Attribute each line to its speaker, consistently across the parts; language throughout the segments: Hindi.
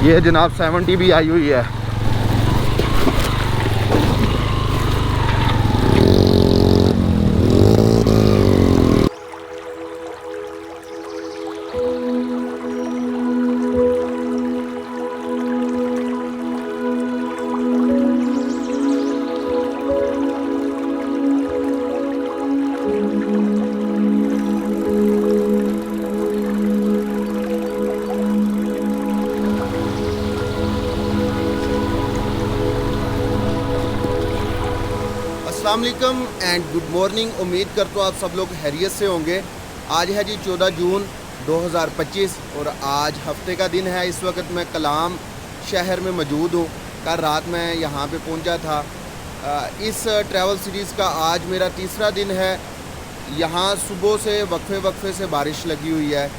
Speaker 1: ये जनाब 70 भी आई हुई है।
Speaker 2: अस्सलाम वालेकुम एंड गुड मॉर्निंग। उम्मीद करता हूँ आप सब लोग खैरियत से होंगे। आज है जी 14 जून 2025 और आज हफ्ते का दिन है। इस वक्त मैं कलाम शहर में मौजूद हूँ। कल रात मैं यहाँ पे पहुँचा था। इस ट्रैवल सीरीज़ का आज मेरा तीसरा दिन है। यहाँ सुबह से वक्फे से बारिश लगी हुई है,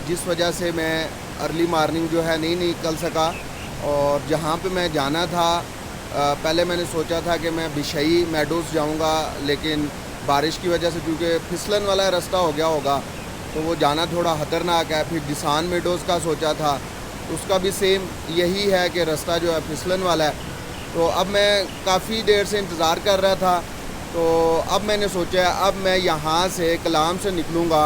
Speaker 2: जिस वजह से मैं अर्ली मॉर्निंग जो है नहीं निकल सका। और जहाँ पे मैं जाना था, पहले मैंने सोचा था कि मैं बिशई मेडोज़ जाऊंगा, लेकिन बारिश की वजह से क्योंकि फिसलन वाला रास्ता हो गया होगा तो वो जाना थोड़ा ख़तरनाक है। फिर डिसान मेडोज़ का सोचा था, उसका भी सेम यही है कि रास्ता जो है फिसलन वाला है। तो अब मैं काफ़ी देर से इंतज़ार कर रहा था, तो अब मैंने सोचा अब मैं यहाँ से कलाम से निकलूँगा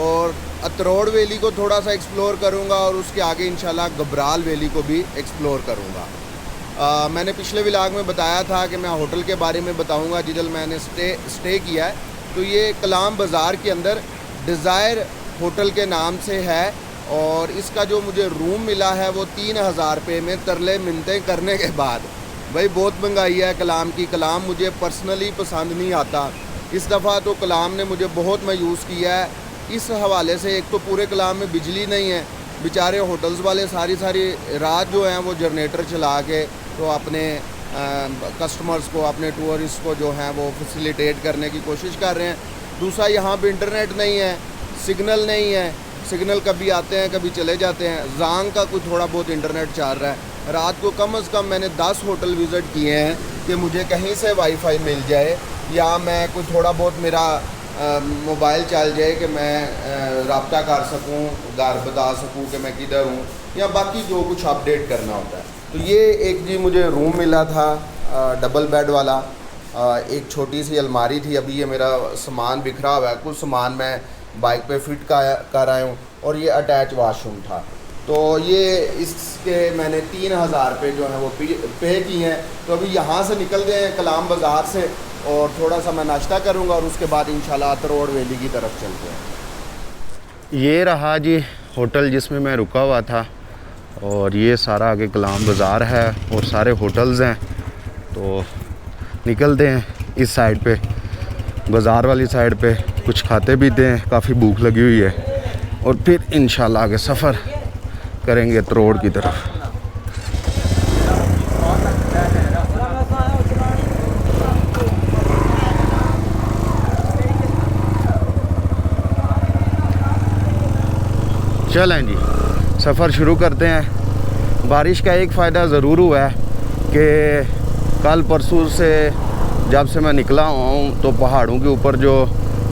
Speaker 2: और अतरोड़ वैली को थोड़ा सा एक्सप्लोर करूँगा और उसके आगे इंशाल्लाह गबराल वैली को भी एक्सप्लोर करूँगा। मैंने पिछले व्लॉग में बताया था कि मैं होटल के बारे में बताऊंगा जिधर मैंने स्टे किया है। तो ये कलाम बाज़ार के अंदर डिज़ायर होटल के नाम से है और इसका जो मुझे रूम मिला है वो 3000 रुपये में, तरले मिन्नतें करने के बाद। भाई बहुत महंगाई है कलाम की। कलाम मुझे पर्सनली पसंद नहीं आता। इस दफ़ा तो कलाम ने मुझे बहुत मायूस किया है इस हवाले से। एक तो पूरे कलाम में बिजली नहीं है, बेचारे होटल्स वाले सारी रात जो हैं वो जनरेटर चला के तो अपने कस्टमर्स को, अपने टूरिस्ट को जो हैं वो फैसिलिटेट करने की कोशिश कर रहे हैं। दूसरा यहाँ पे इंटरनेट नहीं है, सिग्नल नहीं है। सिग्नल कभी आते हैं कभी चले जाते हैं। जांग का कुछ थोड़ा बहुत इंटरनेट चल रहा है। रात को कम से कम मैंने 10 होटल विज़िट किए हैं कि मुझे कहीं से वाईफाई मिल जाए या मैं कुछ थोड़ा बहुत मेरा मोबाइल चल जाए कि मैं रब्ता कर सकूं, घर बता सकूं कि मैं किधर हूं, या बाकी जो कुछ अपडेट करना होता है। तो ये एक जी मुझे रूम मिला था डबल बेड वाला। एक छोटी सी अलमारी थी। अभी ये मेरा सामान बिखरा हुआ है, कुछ सामान मैं बाइक पे फिट कर आया हूँ। और ये अटैच वाशरूम था। तो ये इसके मैंने 3000 रुपये जो हैं वो पे किए हैं। तो अभी यहाँ से निकलते हैं कलाम बाज़ार से और थोड़ा सा मैं नाश्ता करूँगा और उसके बाद इंशाल्लाह अतरोड़ वैली की तरफ चलते हैं।
Speaker 1: ये रहा जी होटल जिसमें मैं रुका हुआ था और ये सारा आगे कलाम बाज़ार है और सारे होटल्स हैं। तो निकलते हैं इस साइड पे, बाज़ार वाली साइड पे, कुछ खाते पीते हैं, काफ़ी भूख लगी हुई है। और फिर इंशाल्लाह आगे सफ़र करेंगे अतरोड़ की तरफ। चलें जी, सफ़र शुरू करते हैं। बारिश का एक फ़ायदा ज़रूर हुआ है कि कल परसों से जब से मैं निकला हूँ तो पहाड़ों के ऊपर जो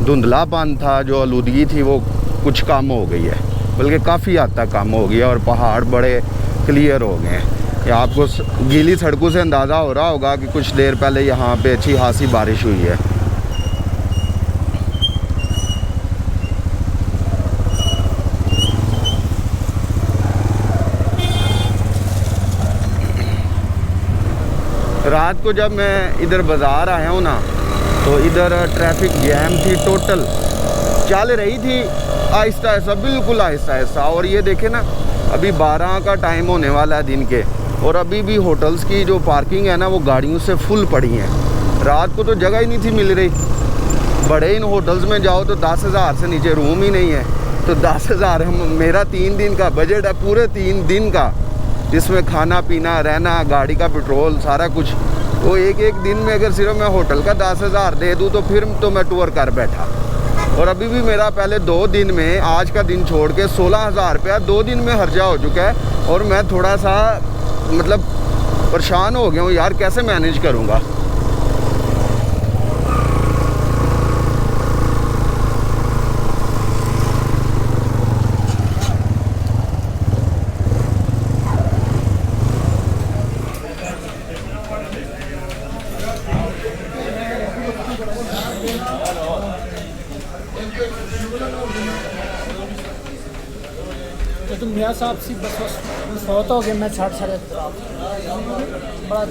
Speaker 1: धुंधलापन था, जो आलूदगी थी, वो कुछ कम हो गई है, बल्कि काफ़ी हद तक कम हो गई है और पहाड़ बड़े क्लियर हो गए हैं। या आपको गीली सड़कों से अंदाज़ा हो रहा होगा कि कुछ देर पहले यहाँ पे अच्छी खासी बारिश हुई है। रात को जब मैं इधर बाज़ार आया हूँ ना, तो इधर ट्रैफिक जैम थी, टोटल चल रही थी आहिस्ता आहिस्ता, बिल्कुल आहिस्ता आहिस्ता। और ये देखे ना, अभी 12 का टाइम होने वाला है दिन के और अभी भी होटल्स की जो पार्किंग है ना वो गाड़ियों से फुल पड़ी हैं। रात को तो जगह ही नहीं थी मिल रही। बड़े इन होटल्स में जाओ तो 10,000 से नीचे रूम ही नहीं है। तो 10,000 मेरा 3 दिन का बजट है, पूरे 3 दिन का, जिसमें खाना पीना, रहना, गाड़ी का पेट्रोल, सारा कुछ। तो एक दिन में अगर सिर्फ मैं होटल का 10,000 दे दूँ तो फिर तो मैं टूर कर बैठा। और अभी भी मेरा पहले 2 दिन में, आज का दिन छोड़ के 16,000 रुपया 2 दिन में खर्चा हो चुका है। और मैं थोड़ा सा मतलब परेशान हो गया हूँ यार, कैसे मैनेज करूँगा।
Speaker 3: तो तुम मियाँ साहब सी बस बहुत हो गए मैं 60 साल बड़ा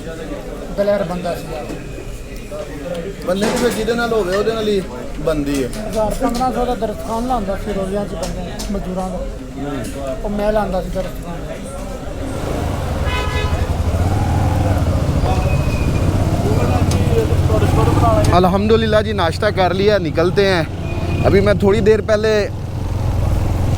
Speaker 3: दलेर बंदा सी
Speaker 2: ਬੰਦੇ ਤੇ ਜਿਹਦੇ ਨਾਲ ਹੋਵੇ ਉਹਦੇ ਨਾਲ ਹੀ ਬੰਦੀ ਹੈ
Speaker 3: 1500 ਦਾ ਦਰਖਾਨ ਲਾਉਂਦਾ ਸੀ ਰੋਜ਼ਿਆਂ 'ਚ ਬੰਦੇ ਮਜ਼ਦੂਰਾਂ ਦਾ ਉਹ ਮੈਂ ਲਾਉਂਦਾ ਸੀ ਦਰਖਾਨ
Speaker 1: अल्हम्दुलिल्लाह जी नाश्ता कर लिया, निकलते हैं। अभी मैं थोड़ी देर पहले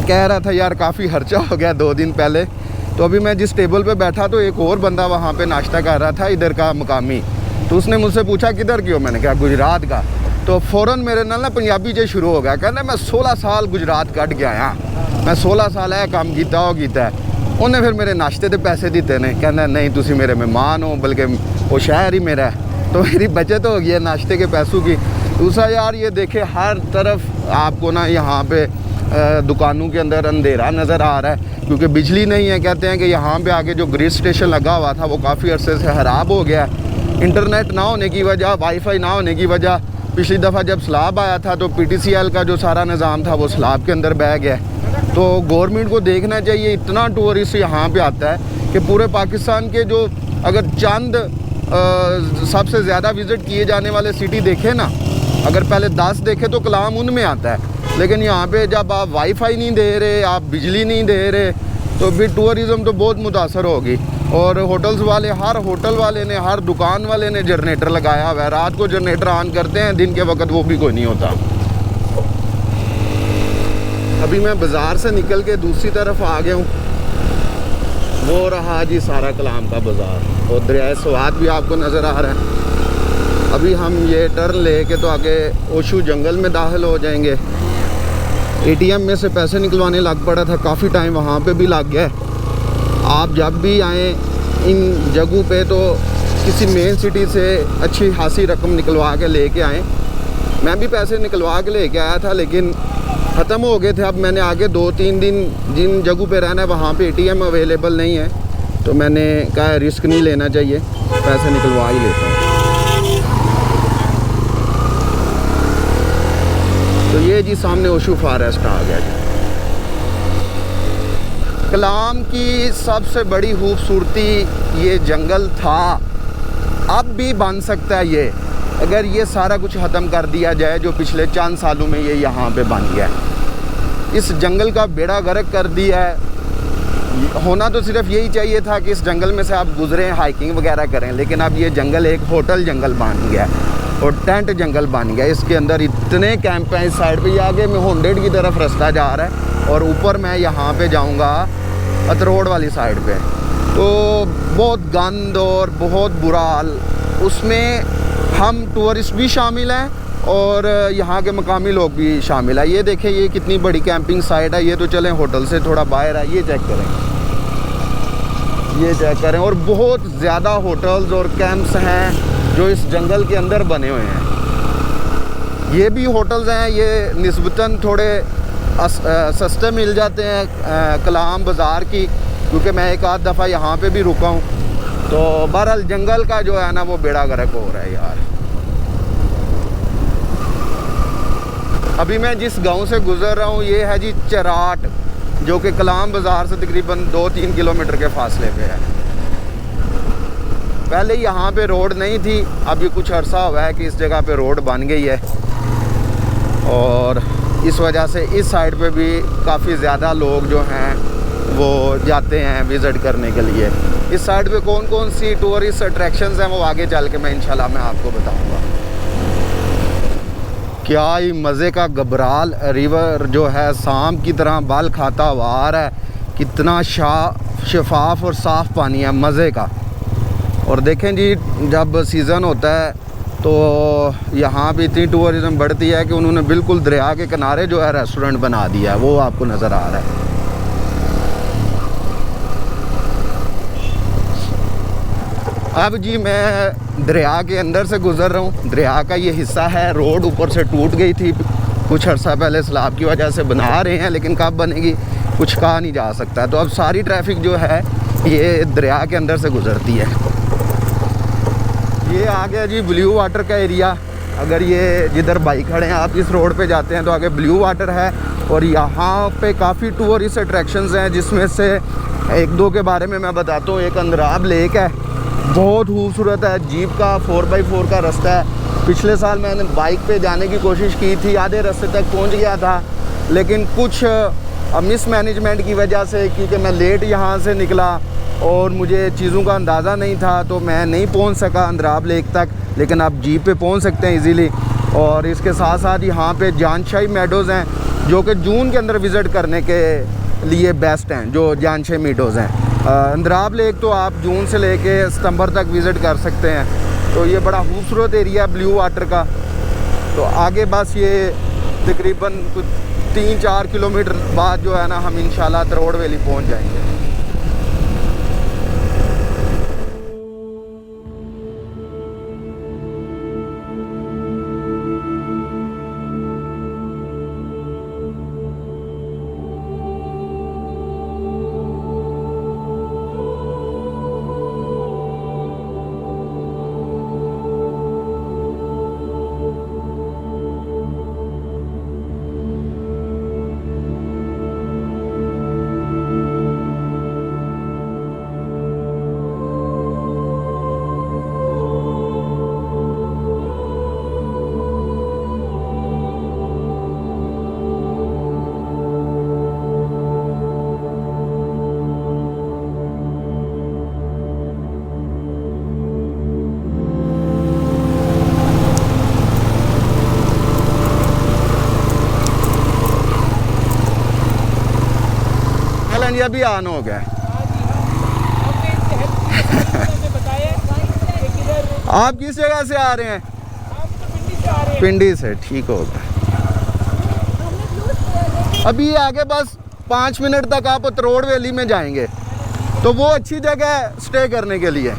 Speaker 1: कह रहा था यार काफ़ी खर्चा हो गया 2 दिन पहले, तो अभी मैं जिस टेबल पे बैठा तो एक और बंदा वहाँ पे नाश्ता कर रहा था इधर का मुकामी, तो उसने मुझसे पूछा किधर की हो, मैंने कहा गुजरात का। तो फ़ौरन मेरे नाल ना पंजाबी च शुरू हो गया, कहना मैं 16 साल गुजरात कट के आया, मैं 16 साल है काम किया वो किया। उन्हें फिर मेरे नाश्ते के पैसे दिते ने, कहना नहीं तुसी मेरे मेहमान हो, बल्कि वो शहर ही मेरा है, तो मेरी बचत हो गई है नाश्ते के पैसों की। दूसरा यार ये देखे हर तरफ आपको ना यहाँ पे दुकानों के अंदर अंधेरा नज़र आ रहा है, क्योंकि बिजली नहीं है। कहते हैं कि यहाँ पे आगे जो ग्रिड स्टेशन लगा हुआ था वो काफ़ी अरसे से ख़राब हो गया है। इंटरनेट ना होने की वजह, वाईफाई ना होने की वजह, पिछली दफ़ा जब सैलाब आया था तो PTCL का जो सारा निज़ाम था वो सैलाब के अंदर बह गया। तो गवर्नमेंट को देखना चाहिए, इतना टूरिस्ट यहाँ पे आता है कि पूरे पाकिस्तान के जो अगर चंद सबसे ज़्यादा विज़िट किए जाने वाले सिटी देखे ना, अगर पहले 10 देखे तो कलाम उनमें आता है। लेकिन यहाँ पे जब आप वाईफाई नहीं दे रहे, आप बिजली नहीं दे रहे, तो फिर टूरिज़म तो बहुत मुतासर होगी। और होटल्स वाले, हर होटल वाले ने, हर दुकान वाले ने जनरेटर लगाया हुआ है। रात को जनरेटर ऑन करते हैं, दिन के वक्त वो भी कोई नहीं होता। अभी मैं बाज़ार से निकल के दूसरी तरफ आ गया हूँ, वो रहा जी सारा कलाम का बाज़ार, और दरिया स्वात भी आपको नज़र आ रहा है। अभी हम ये टर्न ले के तो आगे ओशू जंगल में दाखिल हो जाएंगे। ATM में से पैसे निकलवाने लग पड़ा था, काफ़ी टाइम वहाँ पे भी लग गया। आप जब भी आएँ इन जगहों पे तो किसी मेन सिटी से अच्छी खासी रकम निकलवा के लेके आएँ। मैं भी पैसे निकलवा के लेके आया था, लेकिन ख़त्म हो गए थे। अब मैंने आगे 2-3 दिन जिन जगहों पे रहना है वहाँ पे ATM अवेलेबल नहीं है, तो मैंने कहा रिस्क नहीं लेना चाहिए, पैसे निकलवा ही लेता हूँ। तो ये जी सामने ओशू फॉरेस्ट आ गया जी। कलाम की सबसे बड़ी खूबसूरती ये जंगल था, अब भी बन सकता है ये, अगर ये सारा कुछ ख़त्म कर दिया जाए जो पिछले चंद सालों में ये यहाँ पे बन गया है। इस जंगल का बेड़ा गर्क कर दिया है। होना तो सिर्फ यही चाहिए था कि इस जंगल में से आप गुजरें, हाइकिंग वगैरह करें, लेकिन अब ये जंगल एक होटल जंगल बन गया और टेंट जंगल बन गया। इसके अंदर इतने कैंप हैं। इस साइड पे आगे में 100 की तरफ रास्ता जा रहा है, और ऊपर मैं यहाँ पे जाऊँगा अतरोड वाली साइड पे, तो बहुत गंद और बहुत बुरा हाल। उसमें हम टूरिस्ट भी शामिल हैं और यहाँ के मकामी लोग भी शामिल हैं। ये देखें ये कितनी बड़ी कैंपिंग साइट है। ये तो चलें होटल से थोड़ा बाहर है, ये चेक करें, ये चेक करें। और बहुत ज़्यादा होटल्स और कैंप्स हैं जो इस जंगल के अंदर बने हुए हैं। ये भी होटल्स हैं, ये निस्बतन थोड़े सस्ते मिल जाते हैं कलाम बाज़ार की, क्योंकि मैं एक आध दफ़ा यहाँ पे भी रुका हूँ। तो बहरहाल जंगल का जो है ना वो बेड़ा गर्क हो रहा है यार। अभी मैं जिस गांव से गुज़र रहा हूँ ये है जी चराट, जो कि कलाम बाज़ार से तकरीबन 2-3 किलोमीटर के फासले पे है। पहले यहाँ पे रोड नहीं थी, अभी कुछ अरसा हुआ है कि इस जगह पे रोड बन गई है, और इस वजह से इस साइड पे भी काफ़ी ज़्यादा लोग जो हैं वो जाते हैं विज़िट करने के लिए। इस साइड पे कौन कौन सी टूरिस्ट अट्रैक्शंस हैं वो आगे चल के मैं इंशाल्लाह मैं आपको बताऊंगा। क्या ही मज़े का गबराल रिवर जो है शाम की तरह बाल खाता हुआ आ रहा है। कितना शफाफ और साफ़ पानी है, मज़े का। और देखें जी जब सीज़न होता है तो यहाँ भी इतनी टूरिज़म बढ़ती है कि उन्होंने बिल्कुल दरिया के किनारे जो है रेस्टोरेंट बना दिया है, वो आपको नज़र आ रहा है। अब जी मैं दरिया के अंदर से गुज़र रहा हूँ। दरिया का ये हिस्सा है, रोड ऊपर से टूट गई थी कुछ अर्सा पहले, सैलाब की वजह से बना रहे हैं, लेकिन कब बनेगी कुछ कहा नहीं जा सकता। तो अब सारी ट्रैफिक जो है ये दरिया के अंदर से गुज़रती है। ये आ गया जी ब्लू वाटर का एरिया, अगर ये जिधर बाइक खड़े हैं आप इस रोड पे जाते हैं तो आगे ब्लू वाटर है, और यहाँ पे काफ़ी टूरिस्ट अट्रैक्शंस हैं, जिसमें से एक दो के बारे में मैं बताता हूँ। एक अंद्राब लेक है, बहुत खूबसूरत है, जीप का 4x4 का रास्ता है। पिछले साल मैंने बाइक पे जाने की कोशिश की थी, आधे रास्ते तक पहुँच गया था, लेकिन कुछ मिसमैनेजमेंट की वजह से, क्योंकि मैं लेट यहाँ से निकला और मुझे चीज़ों का अंदाज़ा नहीं था, तो मैं नहीं पहुँच सका अंद्राब लेक तक। लेकिन आप जीप पे पहुँच सकते हैं इजीली। और इसके साथ साथ यहाँ पे जानशाही मेडोज़ हैं, जो कि जून के अंदर विज़िट करने के लिए बेस्ट हैं, जो जानशाही मेडोज़ हैं। अंद्राब लेक तो आप जून से लेके सितंबर तक विज़िट कर सकते हैं। तो ये बड़ा खूबसूरत एरिया है ब्लू वाटर का। तो आगे बस ये तकरीबन कुछ 3-4 किलोमीटर बाद जो है ना, हम इंशाल्लाह तरोड़ वैली पहुँच जाएंगे। ये अभी ऑन हो गया। आप किस जगह से आ रहे हैं? पिंडी से, ठीक हो गया। अभी आगे बस 5 मिनट तक आप तरोड़ वैली में जाएंगे, तो वो अच्छी जगह है स्टे करने के लिए।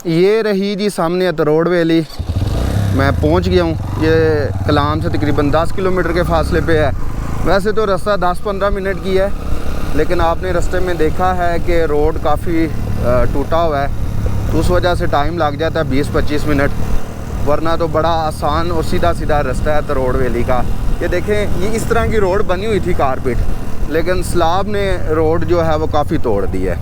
Speaker 1: ये रही जी सामने तरोड़ वैली, मैं पहुंच गया हूँ। ये कलाम से तकरीबन 10 किलोमीटर के फासले पे है। वैसे तो रास्ता 10-15 मिनट की है, लेकिन आपने रास्ते में देखा है कि रोड काफ़ी टूटा हुआ है, तो उस वजह से टाइम लग जाता है 20-25 मिनट, वरना तो बड़ा आसान और सीधा सीधा रास्ता है तरोड़ वैली का। ये देखें, ये इस तरह की रोड बनी हुई थी कारपेट, लेकिन सैलाब ने रोड जो है वो काफ़ी तोड़ दी है।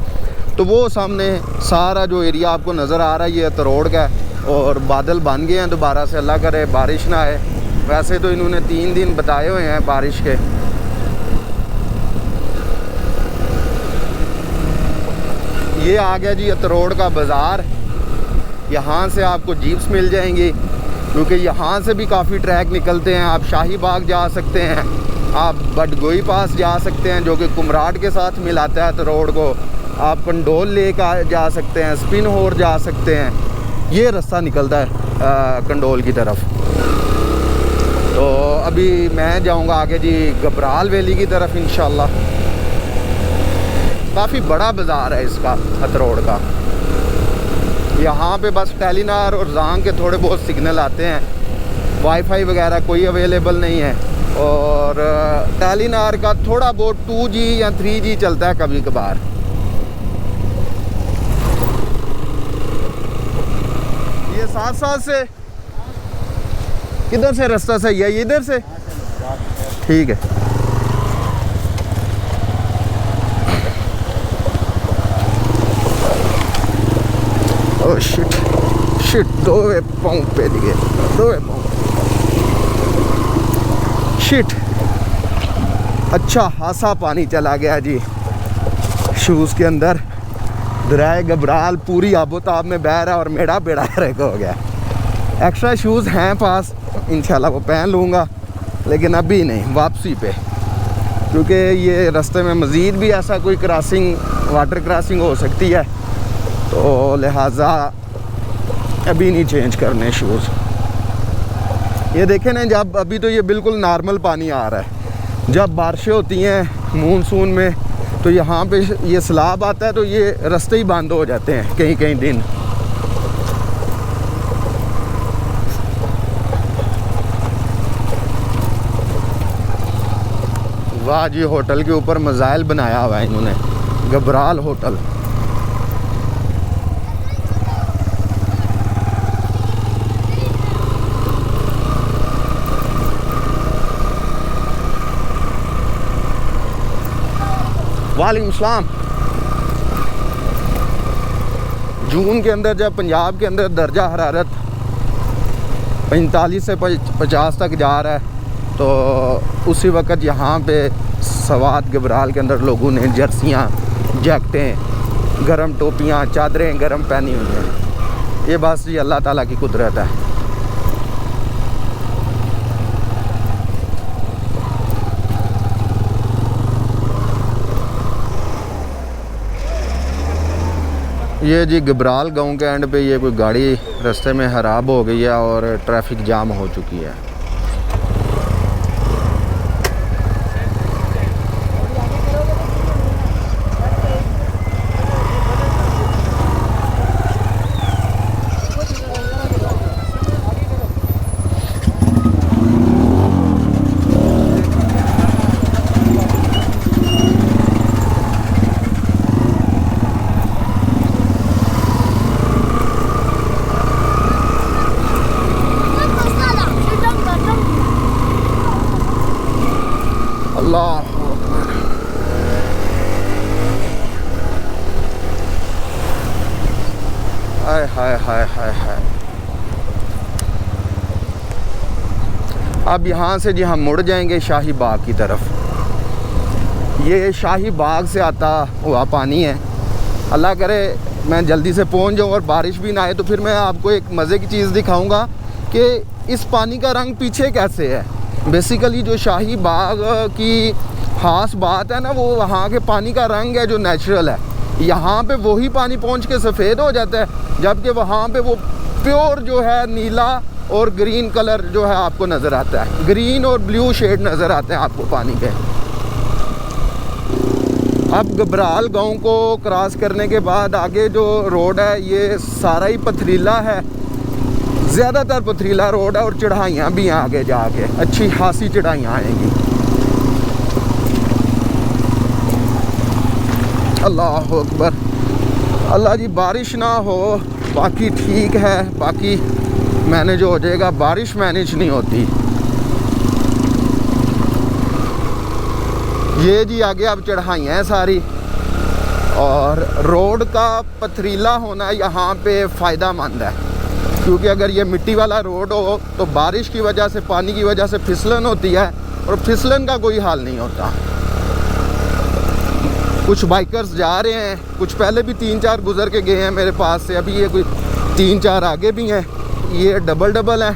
Speaker 1: तो वो सामने सारा जो एरिया आपको नज़र आ रहा है ये तरोड़ का है, और बादल बन गए हैं दोबारा से, अल्लाह करे बारिश ना आए। वैसे तो इन्होंने 3 दिन बताए हुए हैं बारिश के। ये आ गया जी तरोड़ का बाज़ार। यहाँ से आपको जीप्स मिल जाएंगी, क्योंकि यहाँ से भी काफ़ी ट्रैक निकलते हैं। आप शाही बाग जा सकते हैं, आप बडगोई पास जा सकते हैं, जो कि कुमराट के साथ मिलाता है तरोड़ को। आप कंडोल लेक जा सकते हैं, स्पिन होर जा सकते हैं। ये रास्ता निकलता है कंडोल की तरफ। तो अभी मैं जाऊंगा आगे जी गबराल वैली की तरफ इंशाल्लाह। काफ़ी बड़ा बाज़ार है इसका तरोड़ का। यहाँ पे बस टेलीनार और जांग के थोड़े बहुत सिग्नल आते हैं, वाईफाई वगैरह कोई अवेलेबल नहीं है, और टेलीनार का थोड़ा बहुत 2G या 3G चलता है कभी कभार। ये साथ से किधर से रास्ता सही है? इधर से, ठीक है। ओह शिट, 2 पाँव पे दिए, 2 पाँव, शिट। अच्छा खासा पानी चला गया जी शूज़ के अंदर। दरिया गबराल पूरी आबोताब में बह रहा है और मेरा बेड़ा गर्क हो गया। एक्स्ट्रा शूज़ हैं पास, इंशाल्लाह वो पहन लूँगा, लेकिन अभी नहीं, वापसी पे, क्योंकि ये रास्ते में मज़ीद भी ऐसा कोई क्रॉसिंग, वाटर क्रॉसिंग हो सकती है, तो लिहाजा अभी नहीं चेंज करने शूज़। ये देखें ना, जब अभी तो ये बिल्कुल नॉर्मल पानी आ रहा है, जब बारिशें होती हैं मानसून में तो यहाँ पे ये सैलाब आता है, तो ये रास्ते ही बंद हो जाते हैं कहीं कहीं दिन। वाह जी, होटल के ऊपर मिसाइल बनाया हुआ है इन्होंने, गबराल होटल। वालेकुम सलाम। जून के अंदर जब पंजाब के अंदर दर्जा हरारत 45 से 50 तक जा रहा है, तो उसी वक्त यहाँ पे सवात गबराल के अंदर लोगों ने जर्सियाँ, जैकेटें, गर्म टोपियाँ, चादरें गर्म पहनी हुई हैं। ये बस जी अल्लाह ताला की कुदरत है। ये जी गबराल गांव के एंड पे ये कोई गाड़ी रास्ते में खराब हो गई है और ट्रैफिक जाम हो चुकी है। हाय हाय हाय हाय हाय। अब यहाँ से जी हम मुड़ जाएंगे शाही बाग की तरफ। ये शाही बाग से आता हुआ पानी है। अल्लाह करे मैं जल्दी से पहुँच जाऊँ और बारिश भी ना आए, तो फिर मैं आपको एक मज़े की चीज़ दिखाऊंगा कि इस पानी का रंग पीछे कैसे है। बेसिकली जो शाही बाग की ख़ास बात है ना, वो वहाँ के पानी का रंग है जो नेचुरल है। यहाँ पे वही पानी पहुँच के सफ़ेद हो जाता है, जबकि वहाँ पे वो प्योर जो है नीला और ग्रीन कलर जो है आपको नज़र आता है। ग्रीन और ब्लू शेड नज़र आते हैं आपको पानी के। अब गबराल गांव को क्रॉस करने के बाद आगे जो रोड है ये सारा ही पथरीला है, ज़्यादातर पथरीला रोड है और चढ़ाइयाँ भी हैं आगे जाके, अच्छी खासी चढ़ाइयाँ आएंगी। अल्लाह अकबर। अल्लाह जी बारिश ना हो, बाकी ठीक है, बाकी मैनेज हो जाएगा। बारिश मैनेज नहीं होती। ये जी आगे अब चढ़ाइयाँ हैं सारी, और रोड का पथरीला होना यहाँ पे फ़ायदा मंद है, क्योंकि अगर ये मिट्टी वाला रोड हो तो बारिश की वजह से, पानी की वजह से फिसलन होती है, और फिसलन का कोई हाल नहीं होता। कुछ बाइकर्स जा रहे हैं, कुछ पहले भी 3-4 गुज़र के गए हैं मेरे पास से, अभी ये कोई 3-4 आगे भी हैं। ये डबल है,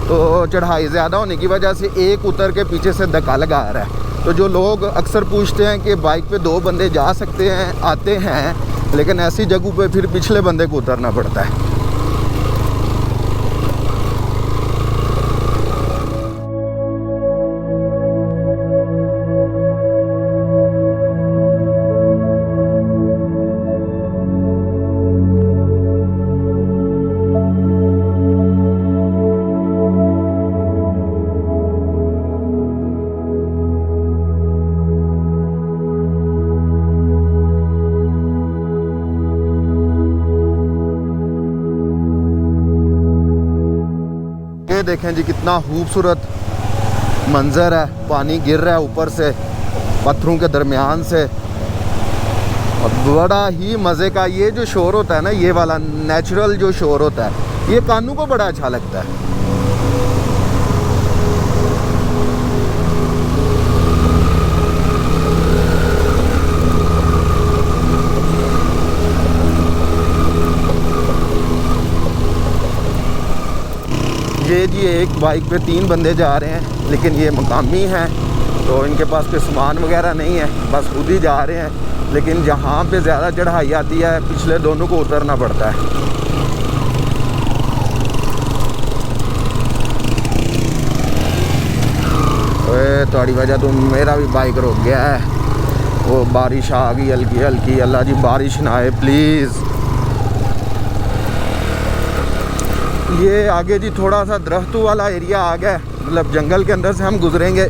Speaker 1: तो चढ़ाई ज़्यादा होने की वजह से एक उतर के पीछे से धक्का लगा रहा है। तो जो लोग अक्सर पूछते हैं कि बाइक पे 2 बंदे जा सकते हैं, आते हैं, लेकिन ऐसी जगहों पे फिर पिछले बंदे को उतरना पड़ता है। देखें जी कितना खूबसूरत मंजर है, पानी गिर रहा है ऊपर से पत्थरों के दरमियान से, और बड़ा ही मज़े का ये जो शोर होता है ना, ये वाला नेचुरल जो शोर होता है, ये कानों को बड़ा अच्छा लगता है। ये जी एक बाइक पे 3 बंदे जा रहे हैं, लेकिन ये मकामी हैं, तो इनके पास कोई सामान वगैरह नहीं है, बस खुद ही जा रहे हैं। लेकिन जहाँ पे ज़्यादा चढ़ाई आती है, पिछले दोनों को उतरना पड़ता है। ओए थोड़ी वजह तो मेरा भी बाइक रुक गया है, वो बारिश आ गई हल्की हल्की। अल्लाह जी बारिश ना आए प्लीज़। ये आगे जी थोड़ा सा दरख्तों वाला एरिया आ गया है, मतलब जंगल के अंदर से हम गुजरेंगे।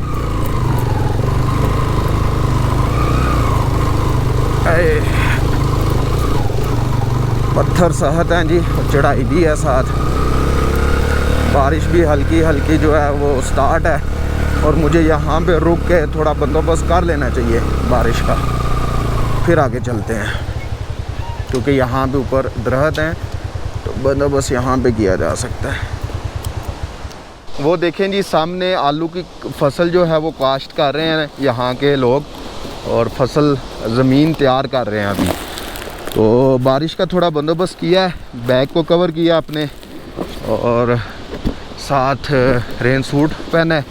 Speaker 1: आए पत्थर सहत हैं जी, चढ़ाई भी है साथ, बारिश भी हल्की हल्की जो है वो स्टार्ट है। और मुझे यहाँ पे रुक के थोड़ा बंदोबस्त कर लेना चाहिए बारिश का, फिर आगे चलते हैं, क्योंकि यहाँ पे ऊपर दरख्त हैं तो बंदोबस्त यहाँ पे किया जा सकता है। वो देखें जी सामने आलू की फसल जो है वो काश्त कर रहे हैं यहाँ के लोग, और फसल ज़मीन तैयार कर रहे हैं अभी। तो बारिश का थोड़ा बंदोबस्त किया है, बैग को कवर किया अपने, और साथ रेन सूट पहना है,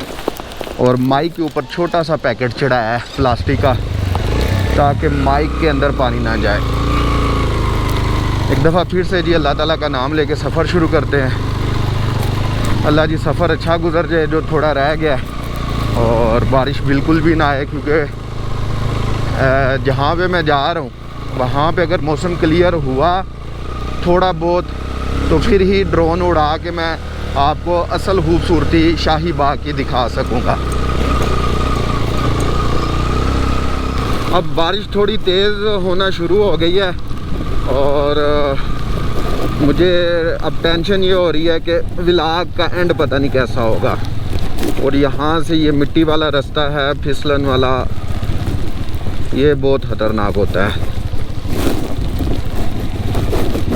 Speaker 1: और माइक के ऊपर छोटा सा पैकेट चढ़ाया है प्लास्टिक का, ताकि माइक के अंदर पानी ना जाए। एक दफ़ा फिर से जी अल्लाह ताला का नाम लेके सफ़र शुरू करते हैं। अल्लाह जी सफ़र अच्छा गुजर जाए जो थोड़ा रह गया है, और बारिश बिल्कुल भी ना आए, क्योंकि जहाँ पे मैं जा रहा हूँ वहाँ पे अगर मौसम क्लियर हुआ थोड़ा बहुत तो फिर ही ड्रोन उड़ा के मैं आपको असल खूबसूरती शाही बाग की दिखा सकूँगा। अब बारिश थोड़ी तेज़ होना शुरू हो गई है, और मुझे अब टेंशन ये हो रही है कि व्लॉग का एंड पता नहीं कैसा होगा। और यहाँ से ये मिट्टी वाला रास्ता है, फिसलन वाला, ये बहुत ख़तरनाक होता है।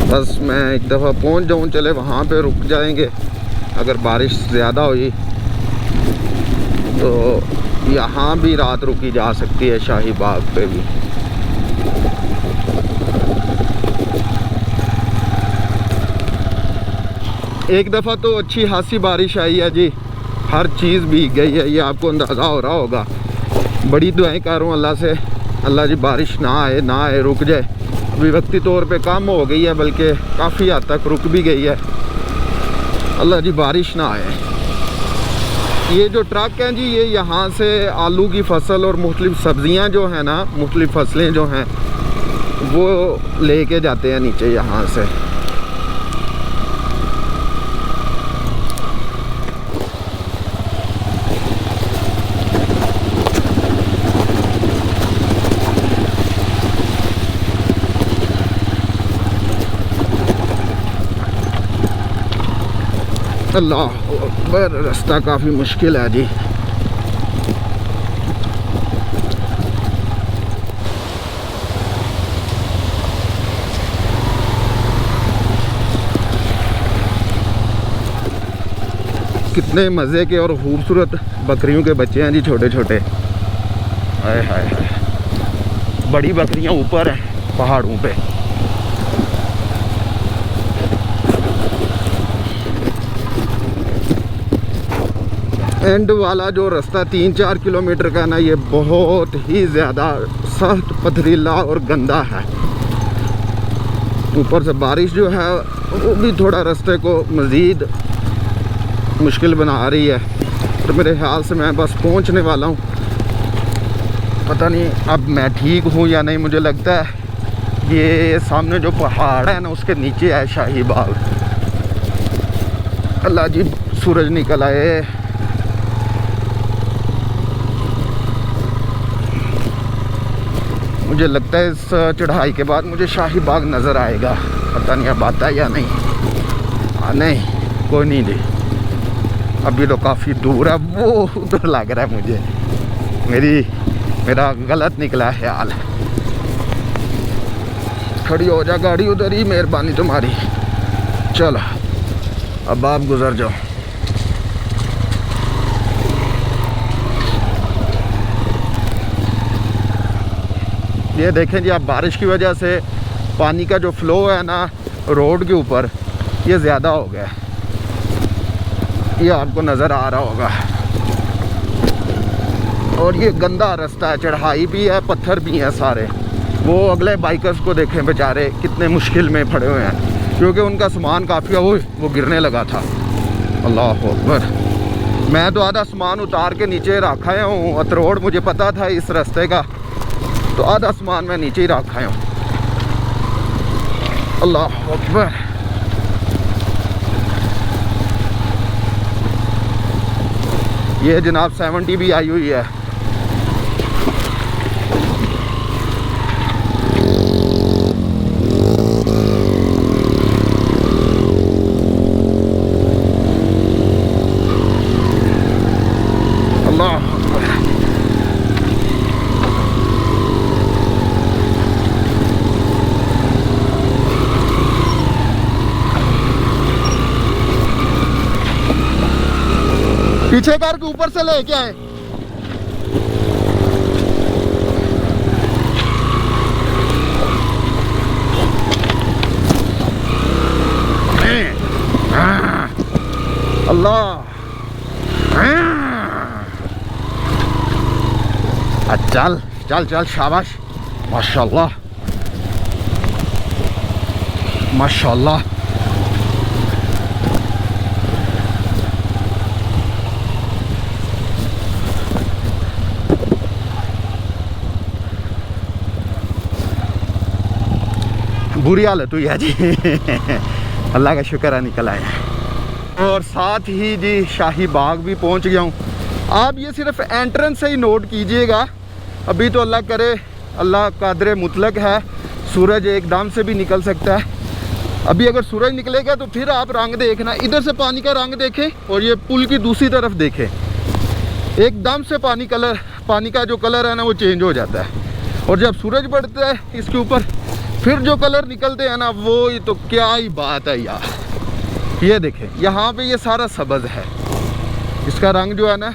Speaker 1: बस मैं एक दफ़ा पहुँच जाऊँ, चले वहाँ पे रुक जाएंगे। अगर बारिश ज़्यादा हुई तो यहाँ भी रात रुकी जा सकती है, शाही बाग पे भी। एक दफ़ा तो अच्छी खासी बारिश आई है जी, हर चीज़ भीग गई है, ये आपको अंदाज़ा हो रहा होगा। बड़ी दुआएं कर रहा हूँ अल्लाह से, अल्लाह जी बारिश ना आए, रुक जाए। अभी वक्ती तौर पे कम हो गई है, बल्कि काफ़ी हद तक रुक भी गई है। अल्लाह जी बारिश ना आए। ये जो ट्रक हैं जी, ये यहाँ से आलू की फसल और मुख्तलिफ सब्ज़ियाँ जो हैं ना, मुख्तलिफ फसलें जो हैं वो लेके जाते हैं नीचे यहाँ से। अल्लाह अकबर, रास्ता काफ़ी मुश्किल है जी। कितने मज़े के और खूबसूरत बकरियों के बच्चे हैं जी, छोटे छोटे। हाय हाय हाय, बड़ी बकरियां ऊपर हैं पहाड़ों पे। एंड वाला जो रास्ता 3-4 किलोमीटर का ना, ये बहुत ही ज़्यादा सख्त, पथरीला और गंदा है। ऊपर से बारिश जो है वो भी थोड़ा रास्ते को मज़ीद मुश्किल बना रही है। तो मेरे ख्याल से मैं बस पहुंचने वाला हूं। पता नहीं अब मैं ठीक हूं या नहीं। मुझे लगता है ये सामने जो पहाड़ है ना, उसके नीचे है शाही बाग। अल्लाह जी सूरज निकल आए। मुझे लगता है इस चढ़ाई के बाद मुझे शाही बाग नज़र आएगा। पता नहीं अब आता है या नहीं। नहीं, कोई नहीं जी, अभी तो काफ़ी दूर है। वो उधर लग रहा है मुझे, मेरा गलत निकला ख्याल। खड़ी हो जा गाड़ी उधर ही, मेहरबानी तुम्हारी। चलो अब आप गुजर जाओ। ये देखें जी, आप बारिश की वजह से पानी का जो फ्लो है ना रोड के ऊपर, ये ज़्यादा हो गया है। ये आपको नज़र आ रहा होगा। और ये गंदा रास्ता है, चढ़ाई भी है, पत्थर भी हैं सारे। वो अगले बाइकर्स को देखें बेचारे कितने मुश्किल में पड़े हुए हैं, क्योंकि उनका सामान काफ़ी वो गिरने लगा था। अल्लाह अकबर। मैं तो आधा सामान उतार के नीचे रखा हूँ। अतरोड़ मुझे पता था इस रास्ते का, तो आधा सामान मैं नीचे ही रखा हूँ। अल्लाह अकबर। ये जनाब 70 भी आई हुई है। पीछे करके ऊपर से लेके आए। अल्लाह, चल चल चल, शाबाश, माशाल्लाह माशाल्लाह। बुरी हालत हुई है जी। अल्लाह का शुक्र है निकल आया। और साथ ही जी शाही बाग भी पहुंच गया हूँ। आप ये सिर्फ एंट्रेंस से ही नोट कीजिएगा। अभी तो अल्लाह करे, अल्लाह कादर मुतलक है, सूरज एकदम से भी निकल सकता है। अभी अगर सूरज निकलेगा तो फिर आप रंग देखना, इधर से पानी का रंग देखें और ये पुल की दूसरी तरफ देखें, एकदम से पानी का जो कलर है ना वो चेंज हो जाता है। और जब सूरज बढ़ता है इसके ऊपर फिर जो कलर निकलते हैं ना, वो ये तो क्या ही बात है यार। ये देखें यहाँ पे ये सारा सब्ज़ है, इसका रंग जो है ना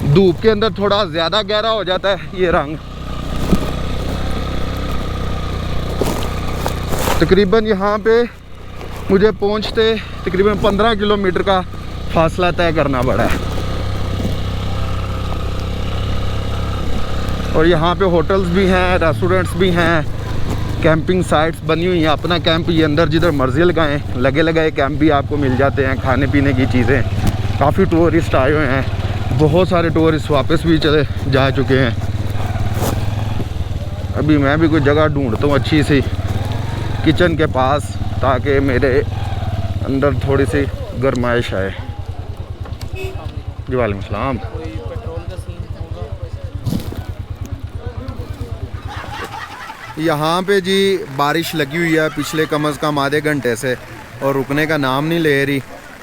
Speaker 1: धूप के अंदर थोड़ा ज़्यादा गहरा हो जाता है ये रंग। तकरीबन यहाँ पे मुझे पहुँचते तकरीबन 15 किलोमीटर का फासला तय करना पड़ा है। और यहाँ पे होटल्स भी हैं, रेस्टोरेंट्स भी हैं, कैंपिंग साइट्स बनी हुई हैं। अपना कैंप ये अंदर जिधर मर्जी लगाएं, लगे लगाए कैंप भी आपको मिल जाते हैं, खाने पीने की चीज़ें। काफ़ी टूरिस्ट आए हुए हैं, बहुत सारे टूरिस्ट वापस भी चले जा चुके हैं। अभी मैं भी कोई जगह ढूंढता हूँ अच्छी सी किचन के पास, ताकि मेरे अंदर थोड़ी सी गर्माइश आए। जी वालेकुम सलाम।
Speaker 2: यहाँ पे जी बारिश लगी हुई है पिछले कम से कम आधे घंटे से, और रुकने का नाम नहीं ले रही।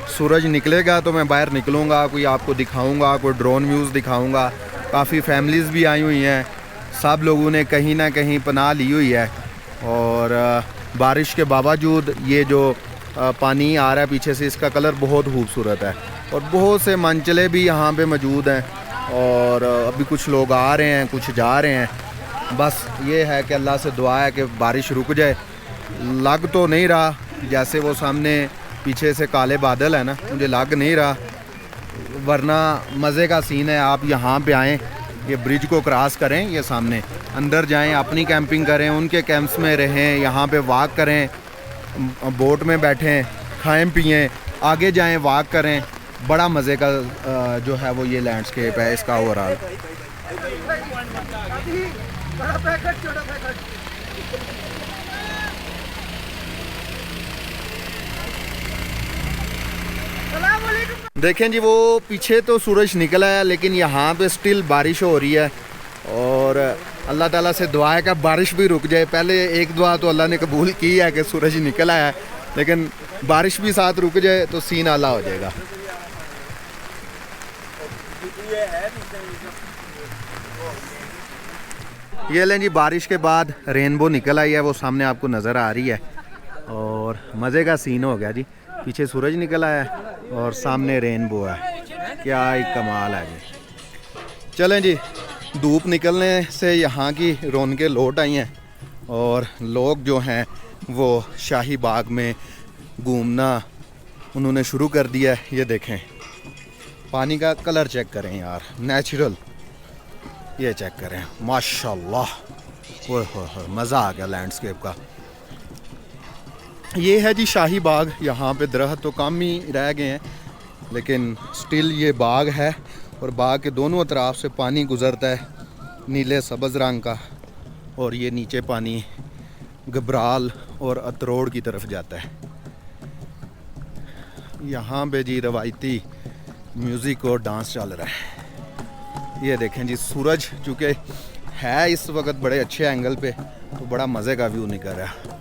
Speaker 2: सूरज निकलेगा तो मैं बाहर निकलूँगा, कोई आपको दिखाऊँगा, कोई ड्रोन व्यूज़ दिखाऊँगा। काफ़ी फैमिलीज़ भी आई हुई हैं, सब लोगों ने कहीं ना कहीं पनाह ली हुई है। और बारिश के बावजूद ये जो पानी आ रहा है पीछे से, इसका कलर बहुत खूबसूरत है। और बहुत से मंचले भी यहाँ पे मौजूद हैं, और अभी कुछ लोग आ रहे हैं, कुछ जा रहे हैं। बस ये है कि अल्लाह से दुआ है कि बारिश रुक जाए। लग तो नहीं रहा, जैसे वो सामने पीछे से काले बादल है ना, मुझे लग नहीं रहा, वरना मज़े का सीन है। आप यहाँ पे आएँ, ये ब्रिज को क्रॉस करें, ये सामने अंदर जाएं, अपनी कैंपिंग करें, उनके कैंप्स में रहें, यहाँ पे वॉक करें, बोट में बैठें, खाएं पिएं, आगे जाएं, वॉक करें। बड़ा मज़े का जो है वो ये लैंडस्केप है इसका ओवरऑल। देखें जी, वो पीछे तो सूरज निकला है, लेकिन यहाँ पे स्टिल बारिश हो रही है। और अल्लाह ताला से दुआ है कि बारिश भी रुक जाए। पहले एक दुआ तो अल्लाह ने कबूल की है कि सूरज निकला है, लेकिन बारिश भी साथ रुक जाए तो सीन आला हो जाएगा। ये लें जी, बारिश के बाद रेनबो निकल आई है, वो सामने आपको नज़र आ रही है। और मज़े का सीन हो गया जी, पीछे सूरज निकल आया है और सामने रेनबो है। क्या ही कमाल है जी। चलें जी, धूप निकलने से यहाँ की रौनकें लौट आई हैं, और लोग जो हैं वो शाही बाग में घूमना उन्होंने शुरू कर दिया है। ये देखें, पानी का कलर चेक करें यार, नेचुरल, ये चेक करें, माशाल्लाह। ओह हो, मज़ा आ गया लैंडस्केप का। ये है जी शाही बाग। यहाँ पे दरख्त तो कम ही रह गए हैं, लेकिन स्टिल ये बाग है, और बाग के दोनों तरफ से पानी गुज़रता है नीले सब्ज़ रंग का, और ये नीचे पानी घबराल और अतरोड़ की तरफ जाता है। यहाँ पे जी रवायती म्यूज़िक और डांस चल रहा है। ये देखें जी, सूरज चूँकि है इस वक्त बड़े अच्छे एंगल पे, तो बड़ा मज़े का व्यू निकल रहा है।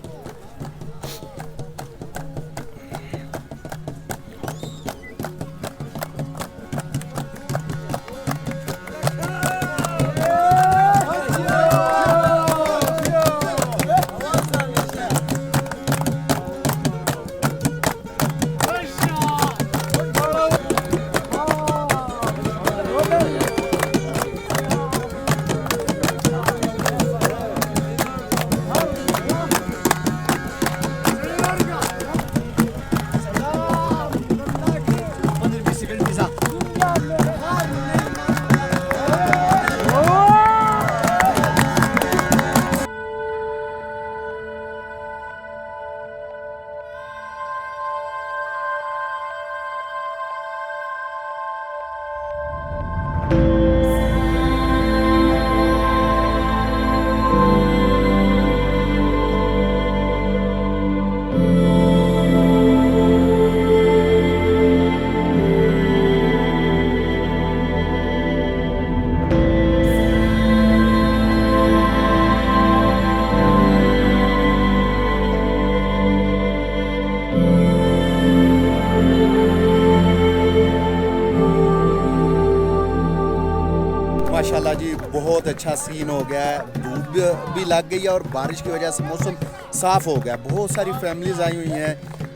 Speaker 2: बहुत अच्छा सीन हो गया है, धूप भी लग गई है और बारिश की वजह से मौसम साफ़ हो गया। बहुत सारी फैमिलीज़ आई हुई हैं,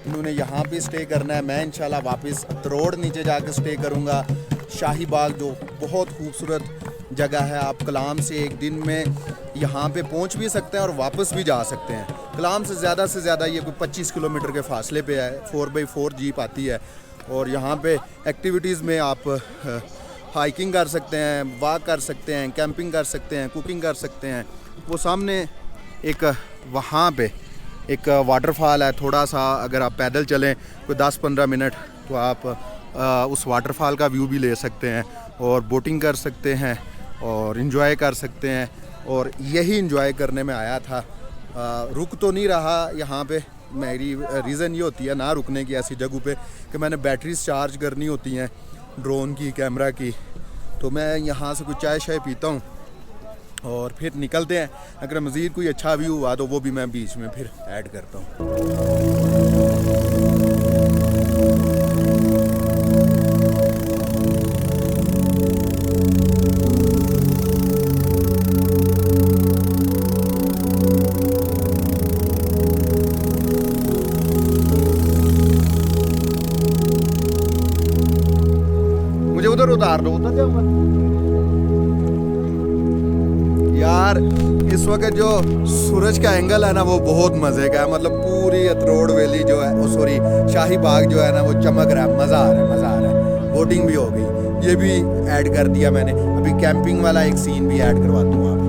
Speaker 2: उन्होंने यहाँ पे स्टे करना है। मैं इंशाल्लाह वापस रोड नीचे जाकर स्टे करूँगा। शाही बाग जो बहुत खूबसूरत जगह है, आप कलाम से एक दिन में यहाँ पे पहुँच भी सकते हैं और वापस भी जा सकते हैं। कलाम से ज़्यादा ये कोई 25 किलोमीटर के फासले पे है। 4x4 जीप आती है और यहाँ पे एक्टिविटीज़ में आप हाइकिंग कर सकते हैं, वॉक कर सकते हैं, कैंपिंग कर सकते हैं, कुकिंग कर सकते हैं। वो सामने एक वहाँ पे एक वाटरफॉल है, थोड़ा सा अगर आप पैदल चलें कोई 10-15 मिनट तो आप उस वाटरफॉल का व्यू भी ले सकते हैं और बोटिंग कर सकते हैं और इन्जॉय कर सकते हैं। और यही इन्जॉय करने में आया था। रुक तो नहीं रहा यहाँ पे, मेरी रीज़न ये होती है ना रुकने की ऐसी जगहों पे कि मैंने बैटरीज चार्ज करनी होती हैं ड्रोन की, कैमरा की। तो मैं यहाँ से कुछ चाय शाय पीता हूँ और फिर निकलते हैं। अगर मज़ीद कोई अच्छा व्यू हुआ तो वो भी मैं बीच में फिर ऐड करता हूँ। मुझे उधर उतार दो, उतर जाऊंगा यार। इस वक्त जो सूरज का एंगल है ना वो बहुत मज़े का है। मतलब पूरी अतरोड़ वैली जो है, सॉरी शाही बाग जो है ना वो चमक रहा है, मज़ा आ रहा है। बोटिंग भी हो गई, ये भी ऐड कर दिया मैंने। अभी कैंपिंग वाला एक सीन भी ऐड करवाता हूँ आपको।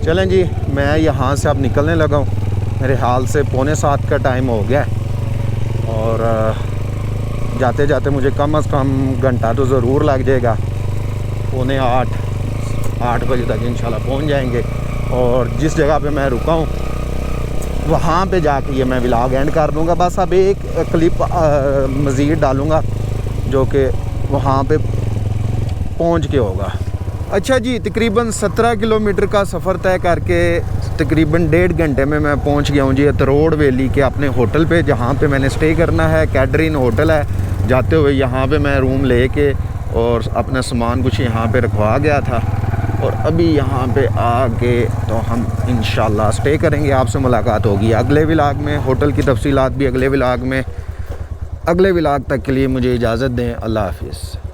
Speaker 1: चलें जी, मैं यहाँ से अब निकलने लगा हूँ। मेरे हाल से 6:45 का टाइम हो गया है और जाते जाते मुझे कम से कम घंटा तो ज़रूर लग जाएगा। 7:45-8 बजे तक इंशाल्लाह पहुँच जाएंगे। और जिस जगह पे मैं रुका हूँ वहाँ पे जाके ये मैं व्लॉग एंड कर दूँगा। बस अब एक क्लिप मज़ीद डालूँगा जो कि वहाँ पे पहुँच के होगा। अच्छा जी, तकरीबन 17 किलोमीटर का सफ़र तय करके तकरीबन 1.5 घंटे में मैं पहुंच गया हूं जी अतरोड़ वैली के अपने होटल पे, जहां पे मैंने स्टे करना है। कैटरिन होटल है। जाते हुए यहां पे मैं रूम लेके और अपना सामान कुछ यहां पे रखवा गया था और अभी यहां पे आके तो हम इंशाल्लाह स्टे करेंगे। आपसे मुलाकात होगी अगले व्लॉग में। होटल की तफसीलात भी अगले व्लॉग में। अगले व्लॉग तक के लिए मुझे इजाज़त दें। अल्लाह हाफिज़।